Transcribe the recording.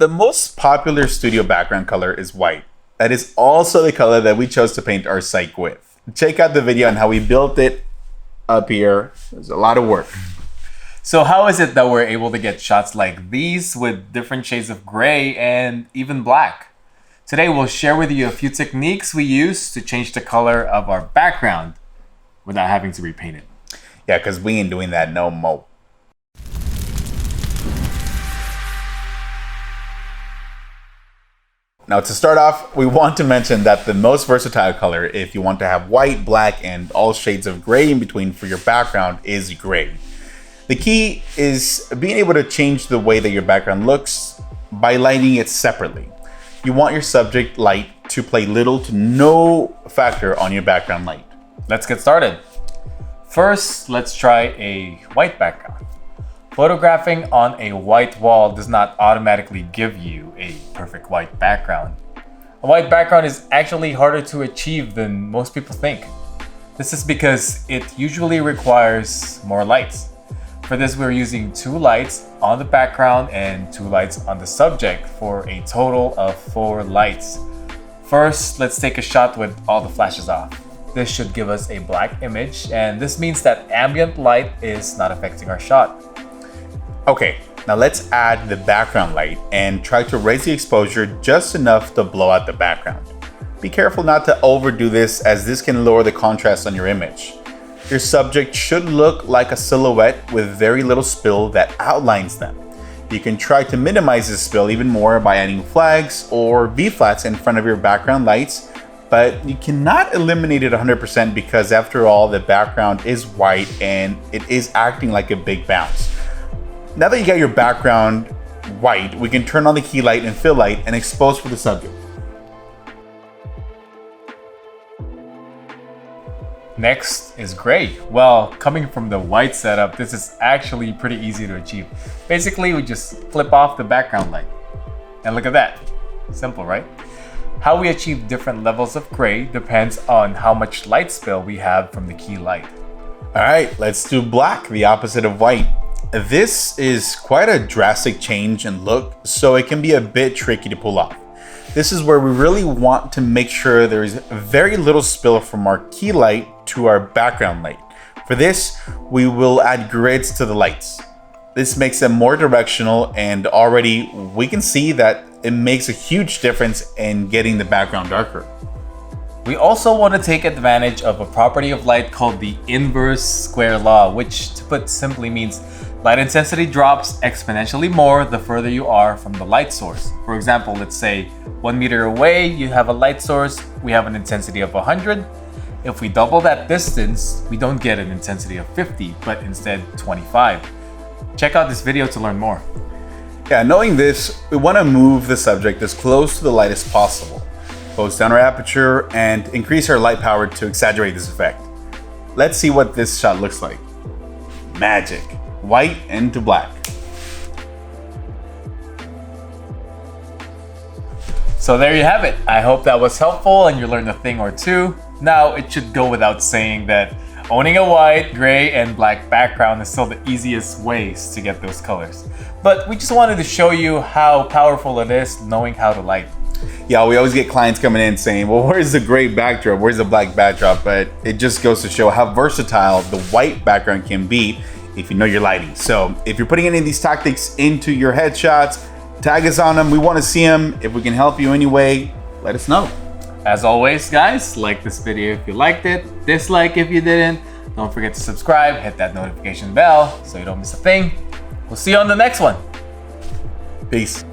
The most popular studio background color is white. That is also the color that we chose to paint our site with. Check out the video on how we built it up here. There's a lot of work. So how is it that we're able to get shots like these with different shades of gray and even black? Today we'll share with you a few techniques we use to change the color of our background without having to repaint it. Yeah, because we ain't doing that no more. Now to start off, we want to mention that the most versatile color, if you want to have white, black, and all shades of gray in between for your background, is gray. The key is being able to change the way that your background looks by lighting it separately. You want your subject light to play little to no factor on your background light. Let's get started. First, let's try a white background. Photographing on a white wall does not automatically give you a perfect white background. A white background is actually harder to achieve than most people think. This is because it usually requires more lights. For this, we're using 2 lights on the background and 2 lights on the subject for a total of 4 lights. First, let's take a shot with all the flashes off. This should give us a black image, and this means that ambient light is not affecting our shot. Okay, now let's add the background light and try to raise the exposure just enough to blow out the background. Be careful not to overdo this, as this can lower the contrast on your image. Your subject should look like a silhouette with very little spill that outlines them. You can try to minimize this spill even more by adding flags or V-flats in front of your background lights, but you cannot eliminate it 100% because after all, the background is white and it is acting like a big bounce. Now that you got your background white, we can turn on the key light and fill light and expose for the subject. Next is gray. Well, coming from the white setup, this is actually pretty easy to achieve. Basically, we just flip off the background light. And look at that. Simple, right? How we achieve different levels of gray depends on how much light spill we have from the key light. All right, let's do black, the opposite of white. This is quite a drastic change in look, so it can be a bit tricky to pull off. This is where we really want to make sure there is very little spill from our key light to our background light. For this, we will add grids to the lights. This makes them more directional, and already we can see that it makes a huge difference in getting the background darker. We also want to take advantage of a property of light called the inverse square law, which to put simply means light intensity drops exponentially more the further you are from the light source. For example, let's say 1 meter away, you have a light source, we have an intensity of 100. If we double that distance, we don't get an intensity of 50, but instead 25. Check out this video to learn more. Yeah, knowing this, we want to move the subject as close to the light as possible, close down our aperture, and increase our light power to exaggerate this effect. Let's see what this shot looks like. Magic. White into black. So there you have it. I hope that was helpful and you learned a thing or two. Now, it should go without saying that owning a white, gray, and black background is still the easiest ways to get those colors. But we just wanted to show you how powerful it is knowing how to light. Yeah, we always get clients coming in saying, well, where's the gray backdrop? Where's the black backdrop? But it just goes to show how versatile the white background can be if you know your lighting. So if you're putting any of these tactics into your headshots, tag us on them. We want to see them. If we can help you anyway, let us know. As always, guys, like this video if you liked it, dislike if you didn't. Don't forget to subscribe, hit that notification bell so you don't miss a thing. We'll see you on the next one. Peace.